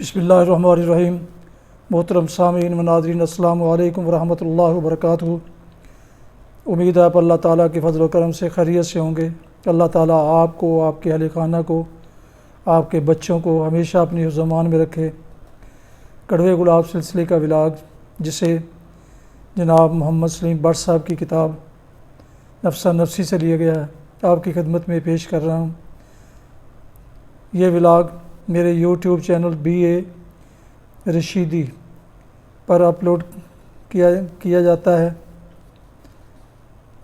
بسم اللہ الرحمن الرحیم۔ محترم سامعین و ناظرین، السلام علیکم ورحمۃ اللہ وبرکاتہ۔ امید ہے آپ اللہ تعالیٰ کے فضل و کرم سے خیریت سے ہوں گے۔ اللہ تعالیٰ آپ کو، آپ کے اہل خانہ کو، آپ کے بچوں کو ہمیشہ اپنی حفظ و امان میں رکھے۔ کڑوے گلاب سلسلے کا ولاگ، جسے جناب محمد سلیم بٹ صاحب کی کتاب نفسہ نفسی سے لیا گیا ہے، آپ کی خدمت میں پیش کر رہا ہوں۔ یہ ولاگ میرے YouTube channel B A Rashidi پر اپلوڈ کیا جاتا ہے۔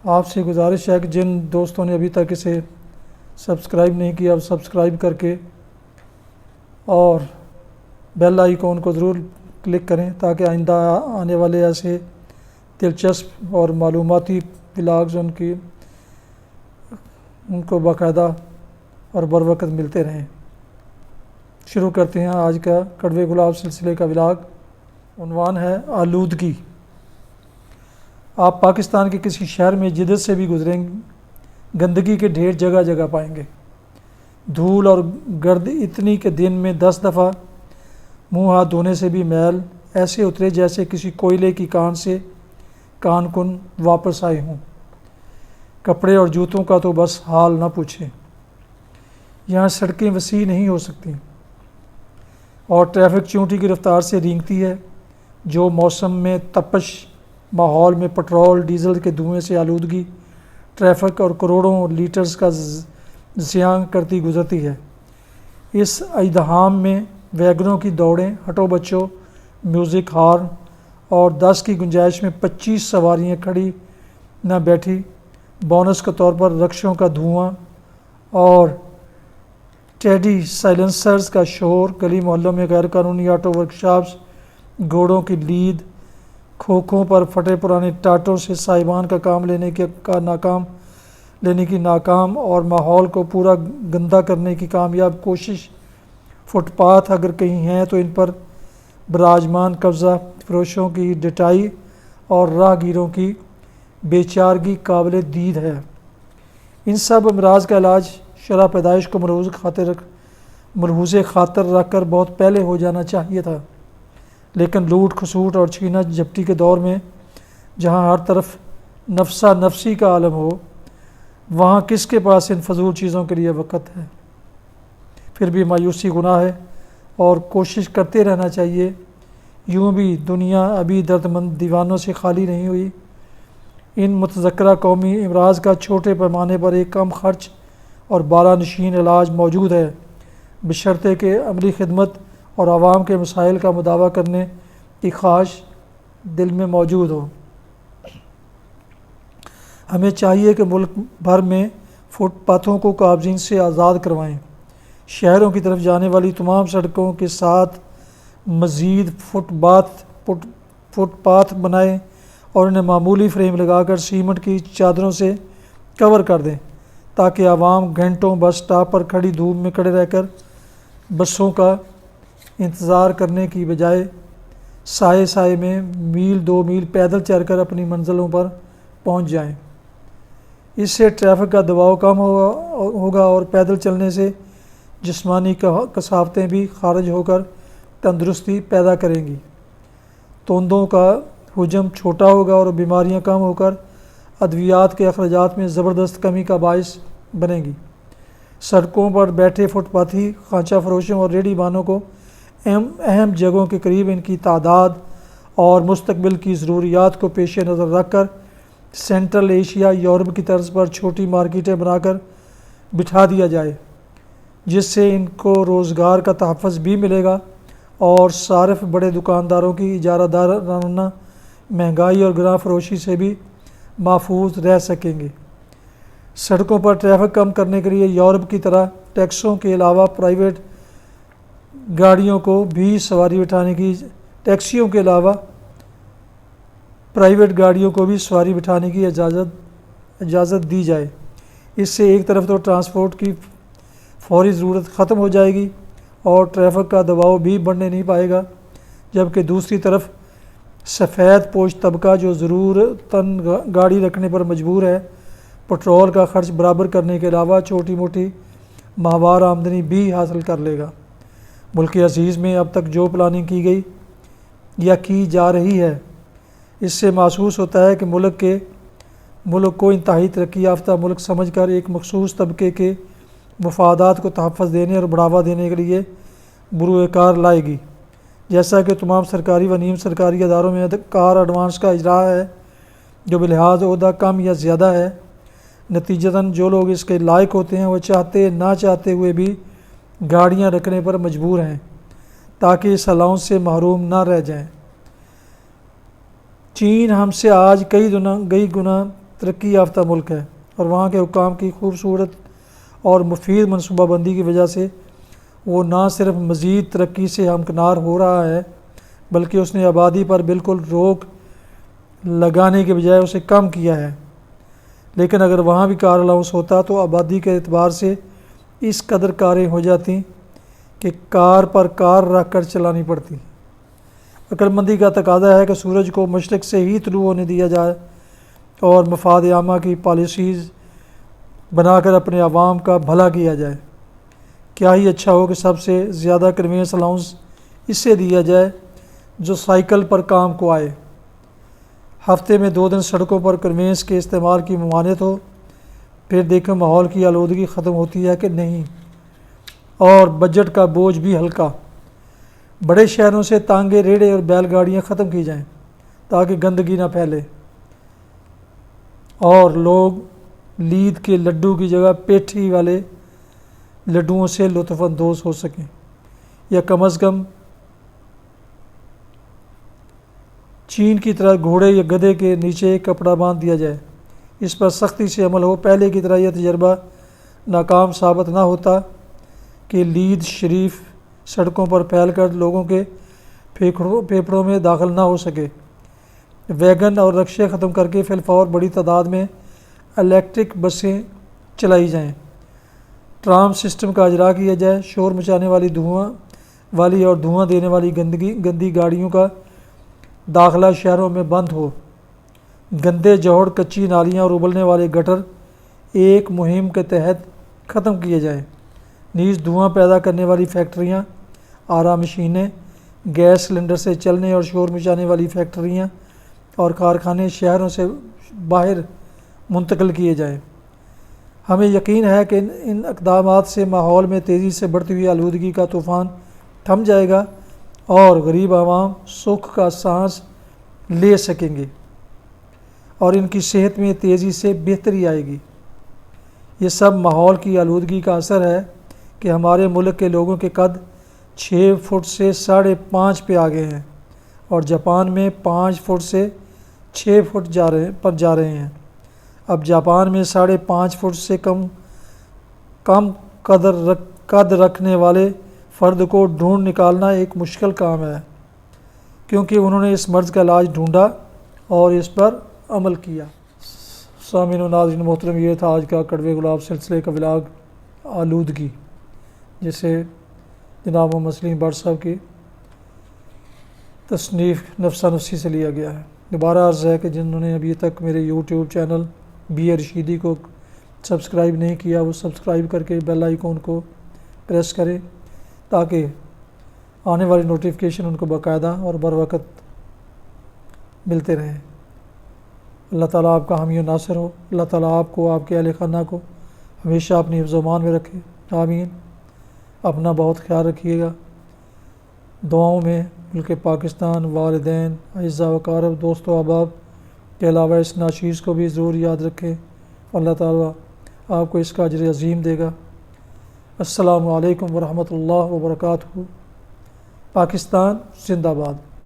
آپ سے گزارش ہے کہ جن دوستوں نے ابھی تک اسے سبسکرائب نہیں کیا، اب سبسکرائب کر کے اور بیل آئیکن کو ضرور کلک کریں تاکہ آئندہ آنے والے ایسے دلچسپ اور معلوماتی ولاگز ان کو باقاعدہ اور بر وقت ملتے رہیں۔ شروع کرتے ہیں آج کا کڑوے گلاب سلسلے کا ولاگ۔ عنوان ہے آلودگی۔ آپ پاکستان کے کسی شہر میں جدت سے بھی گزریں، گندگی کے ڈھیر جگہ جگہ پائیں گے۔ دھول اور گرد اتنی کہ دن میں 10 دفعہ منہ ہاتھ دھونے سے بھی میل ایسے اترے جیسے کسی کوئلے کی کان سے کان کن واپس آئے ہوں۔ کپڑے اور جوتوں کا تو بس حال نہ پوچھیں۔ یہاں سڑکیں وسیع نہیں ہو سکتی اور ٹریفک چونٹی کی رفتار سے رینگتی ہے، جو موسم میں تپش ماحول میں پٹرول ڈیزل کے دھوئیں سے آلودگی ٹریفک اور کروڑوں لیٹرز کا زیاں کرتی گزرتی ہے۔ اس ازدحام میں ویگنوں کی دوڑیں، ہٹو بچوں، میوزک، ہارن اور 10 کی گنجائش میں 25 سواریاں کھڑی نہ بیٹھی، بونس کے طور پر رکشوں کا دھواں اور ٹیڈی سائلنسرز کا شور، گلی محلوں میں غیر قانونی آٹو ورکشاپس، گھوڑوں کی لید، کھوکھوں پر پھٹے پرانے ٹاٹوں سے سائبان کا کام لینے کی ناکام اور ماحول کو پورا گندہ کرنے کی کامیاب کوشش۔ فٹ پاتھ اگر کہیں ہیں تو ان پر براجمان قبضہ فروشوں کی ڈٹائی اور راہ گیروں کی بے قابل دید ہے۔ ان سب امراض کا علاج شرح پیدائش کو ملحوظ خاطر رکھ کر بہت پہلے ہو جانا چاہیے تھا، لیکن لوٹ کھسوٹ اور چھینا جھپٹی کے دور میں جہاں ہر طرف نفسہ نفسی کا عالم ہو، وہاں کس کے پاس ان فضول چیزوں کے لیے وقت ہے؟ پھر بھی مایوسی گناہ ہے اور کوشش کرتے رہنا چاہیے۔ یوں بھی دنیا ابھی درد مند دیوانوں سے خالی نہیں ہوئی۔ ان متذکرہ قومی امراض کا چھوٹے پیمانے پر ایک کم خرچ اور بالا نشین علاج موجود ہے، بشرطے کہ عملی خدمت اور عوام کے مسائل کا مداوع کرنے کی خواہش دل میں موجود ہو۔ ہمیں چاہیے کہ ملک بھر میں فٹ پاتھوں کو قابضین سے آزاد کروائیں، شہروں کی طرف جانے والی تمام سڑکوں کے ساتھ مزید فٹ پاتھ بنائیں اور انہیں معمولی فریم لگا کر سیمنٹ کی چادروں سے کور کر دیں تاکہ عوام گھنٹوں بس سٹاپ پر کھڑی دھوپ میں کھڑے رہ کر بسوں کا انتظار کرنے کی بجائے سائے میں میل 2 میل پیدل چل کر اپنی منزلوں پر پہنچ جائیں۔ اس سے ٹریفک کا دباؤ کم ہوگا اور پیدل چلنے سے جسمانی کثافتیں بھی خارج ہو کر تندرستی پیدا کریں گی۔ توندوں کا حجم چھوٹا ہوگا اور بیماریاں کم ہو کر ادویات کے اخراجات میں زبردست کمی کا باعث بنے گی۔ سڑکوں پر بیٹھے فٹ پاتھی، خانچہ فروشوں اور ریڑھی بانوں کو اہم جگہوں کے قریب ان کی تعداد اور مستقبل کی ضروریات کو پیش نظر رکھ کر سینٹرل ایشیا، یورپ کی طرز پر چھوٹی مارکیٹیں بنا کر بٹھا دیا جائے، جس سے ان کو روزگار کا تحفظ بھی ملے گا اور صارف بڑے دکانداروں کی اجارہ دارانہ مہنگائی اور گراں فروشی سے بھی محفوظ رہ سکیں گے۔ سڑکوں پر ٹریفک کم کرنے کے لیے یورپ کی طرح ٹیکسیوں کے علاوہ پرائیویٹ گاڑیوں کو بھی سواری بٹھانے کی اجازت دی جائے۔ اس سے ایک طرف تو ٹرانسپورٹ کی فوری ضرورت ختم ہو جائے گی اور ٹریفک کا دباؤ بھی بڑھنے نہیں پائے گا، جبکہ دوسری طرف سفید پوش طبقہ جو ضرورتاً گاڑی رکھنے پر مجبور ہے، پٹرول کا خرچ برابر کرنے کے علاوہ چھوٹی موٹی ماہوار آمدنی بھی حاصل کر لے گا۔ ملک عزیز میں اب تک جو پلاننگ کی گئی یا کی جا رہی ہے، اس سے محسوس ہوتا ہے کہ ملک کو انتہائی ترقی یافتہ ملک سمجھ کر ایک مخصوص طبقے کے مفادات کو تحفظ دینے اور بڑھاوا دینے کے لیے بروئے کار لائے گی۔ جیسا کہ تمام سرکاری و نیم سرکاری اداروں میں کار ایڈوانس کا اجرا ہے، جو بلحاظ عہدہ کم یا زیادہ ہے، نتیجتاً جو لوگ اس کے لائق ہوتے ہیں وہ چاہتے نہ چاہتے ہوئے بھی گاڑیاں رکھنے پر مجبور ہیں تاکہ اس الاؤنس سے محروم نہ رہ جائیں۔ چین ہم سے آج کئی گنا ترقی یافتہ ملک ہے، اور وہاں کے حکام کی خوبصورت اور مفید منصوبہ بندی کی وجہ سے وہ نہ صرف مزید ترقی سے ہمکنار ہو رہا ہے، بلکہ اس نے آبادی پر بالکل روک لگانے کے بجائے اسے کم کیا ہے۔ لیکن اگر وہاں بھی کار الاؤنس ہوتا تو آبادی کے اعتبار سے اس قدر کاریں ہو جاتی کہ کار پر کار رکھ کر چلانی پڑتی۔ عقل مندی کا تقاضا ہے کہ سورج کو مشرق سے ہی طلوع ہونے دیا جائے اور مفاد عامہ کی پالیسیز بنا کر اپنے عوام کا بھلا کیا جائے۔ کیا ہی اچھا ہو کہ سب سے زیادہ کنوینس الاؤنس اس سے دیا جائے جو سائیکل پر کام کو آئے۔ ہفتے میں 2 دن سڑکوں پر کنوینس کے استعمال کی ممانعت ہو، پھر دیکھیں ماحول کی آلودگی ختم ہوتی ہے کہ نہیں، اور بجٹ کا بوجھ بھی ہلکا۔ بڑے شہروں سے تانگے، ریڑے اور بیل گاڑیاں ختم کی جائیں تاکہ گندگی نہ پھیلے اور لوگ لید کے لڈو کی جگہ پیٹھی والے لڈوؤں سے لطف اندوز ہو سکیں، یا کم از کم چین کی طرح گھوڑے یا گدھے کے نیچے ایک کپڑا باندھ دیا جائے۔ اس پر سختی سے عمل ہو۔ پہلے کی طرح یہ تجربہ ناکام ثابت نہ ہوتا کہ لید شریف سڑکوں پر پھیل کر لوگوں کے پھیپھڑوں میں داخل نہ ہو سکے۔ ویگن اور رکشے ختم کر کے فی الفور بڑی تعداد میں الیکٹرک بسیں چلائی جائیں۔ ٹرام سسٹم کا اجرا کیا جائے۔ شور مچانے والی اور دھواں دینے والی گندی گاڑیوں کا داخلہ شہروں میں بند ہو۔ گندے جوڑ، کچی نالیاں اور ابلنے والے گٹر ایک مہم کے تحت ختم کیے جائیں۔ نیز دھواں پیدا کرنے والی فیکٹریاں، آرا مشینیں، گیس سلنڈر سے چلنے اور شور مچانے والی فیکٹریاں اور کارخانے شہروں سے باہر منتقل کیے جائیں۔ ہمیں یقین ہے کہ ان اقدامات سے ماحول میں تیزی سے بڑھتی ہوئی آلودگی کا طوفان تھم جائے گا اور غریب عوام سکھ کا سانس لے سکیں گے اور ان کی صحت میں تیزی سے بہتری آئے گی۔ یہ سب ماحول کی آلودگی کا اثر ہے کہ ہمارے ملک کے لوگوں کے قد 6 فٹ سے 5.5 پہ آ گئے ہیں، اور جاپان میں 5 فٹ سے 6 فٹ پر جا رہے ہیں۔ اب جاپان میں 5.5 فٹ سے کم قد رکھنے والے فرد کو ڈھونڈ نکالنا ایک مشکل کام ہے، کیونکہ انہوں نے اس مرض کا علاج ڈھونڈا اور اس پر عمل کیا۔ سامعین و ناظرین محترم، یہ تھا آج کا کڑوے گلاب سلسلے کا ولاگ آلودگی، جسے جناب محمد سلیم بٹ صاحب کی تصنیف نفسہ نفسی سے لیا گیا ہے۔ دوبارہ عرض ہے کہ جنہوں نے ابھی تک میرے YouTube channel B A Rashidi کو سبسکرائب نہیں کیا، وہ سبسکرائب کر کے بیل آئیکن کو پریس کریں تاکہ آنے والی نوٹیفیکیشن ان کو باقاعدہ اور بر وقت ملتے رہیں۔ اللہ تعالیٰ آپ کا حامی و ناصر ہو۔ اللہ تعالیٰ آپ کو، آپ کے اہل خانہ کو ہمیشہ اپنی حفظ و امان میں رکھے، آمین۔ اپنا بہت خیال رکھیے گا۔ دعاؤں میں ملک پاکستان، والدین، اعزاء و اقارب، دوست و احباب کے علاوہ اس ناچیز کو بھی ضرور یاد رکھیں۔ اللہ تعالیٰ آپ کو اس کا اجر عظیم دے گا۔ السلام علیکم ورحمۃ اللہ وبرکاتہ۔ پاکستان زندہ باد۔